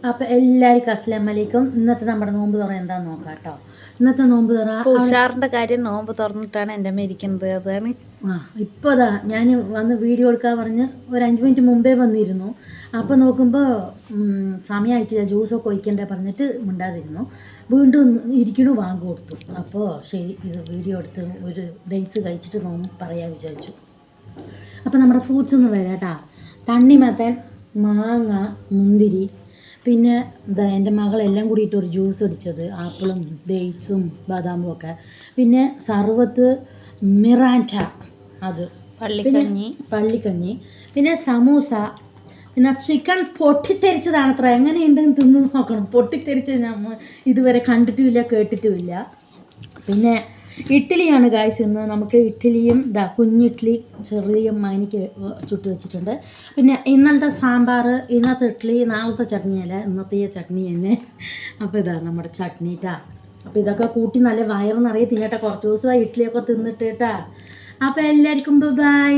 അപ്പോൾ എല്ലാവർക്കും അസ്സലാമു അലൈക്കും. ഇന്നത്തെ നമ്മുടെ നോമ്പ് തുറ എന്താണെന്ന് നോക്കാം കേട്ടോ. ഇന്നത്തെ നോമ്പ് തുറ ഉഷാറിൻ്റെ കാര്യം നോമ്പ് തുറന്നിട്ടാണ് എൻ്റെ അമ്മ ഇരിക്കുന്നത്. അതാണ് ഇപ്പോൾ അതാ ഞാൻ വന്ന് വീഡിയോ എടുക്കാൻ പറഞ്ഞ് ഒരു 5 മിനിറ്റ് മുമ്പേ വന്നിരുന്നു. അപ്പോൾ നോക്കുമ്പോൾ സമയമായിട്ടില്ല, ജ്യൂസൊക്കെ ഒഴിക്കണ്ടേ പറഞ്ഞിട്ട് മിണ്ടാതിരുന്നു. വീണ്ടും ഇരിക്കണു, വാങ്ങി കൊടുത്തു. അപ്പോൾ ശരി, ഇത് വീഡിയോ എടുത്ത് ഒരു ഡേറ്റ്സ് കഴിച്ചിട്ട് നോമ്പ് പറയാൻ വിചാരിച്ചു. അപ്പോൾ നമ്മുടെ ഫ്രൂട്ട്സ് ഒന്ന് വരാം കേട്ടോ. തണ്ണിമത്തൻ, മാങ്ങ, മുന്തിരി, പിന്നെ എന്താ എൻ്റെ മകളെല്ലാം കൂടിയിട്ട് ഒരു ജ്യൂസ് അടിച്ചത്, ആപ്പിളും ഡേറ്റ്സും ബാദാമും ഒക്കെ, പിന്നെ സർവത്ത് മിറാൻഡ അത്, പള്ളിക്കഞ്ഞി, പിന്നെ സമൂസ, പിന്നെ ചിക്കൻ പൊട്ടിത്തെരിച്ചതാണ് അത്ര. എങ്ങനെയുണ്ടെന്ന് തിന്ന് നോക്കണം. പൊട്ടിത്തെരിച്ചത് നമ്മൾ ഇതുവരെ കണ്ടിട്ടുമില്ല, കേട്ടിട്ടുമില്ല. പിന്നെ ഇഡ്ഡലിയാണ് ഗായ്സ്. ഇന്ന് നമുക്ക് ഇഡ്ഡലിയും കുഞ്ഞിഡ്ഡലി ചെറിയ മൈനിക്ക് ചുട്ട് വെച്ചിട്ടുണ്ട്. പിന്നെ ഇന്നലത്തെ സാമ്പാർ, ഇന്നത്തെ ഇഡ്ഡലി, നാളത്തെ ചട്നിയല്ല, ഇന്നത്തെ ചട്നി തന്നെ. അപ്പോൾ ഇതാ നമ്മുടെ ചട്നി കേട്ടാ. അപ്പോൾ ഇതൊക്കെ കൂട്ടി നല്ല വയറ് നിറയെ തിന്നട്ടെ. കുറച്ച് ദിവസമായി ഇഡ്ഡലിയൊക്കെ തിന്നിട്ട് കേട്ടാ. അപ്പോൾ എല്ലാവർക്കും ബൈ.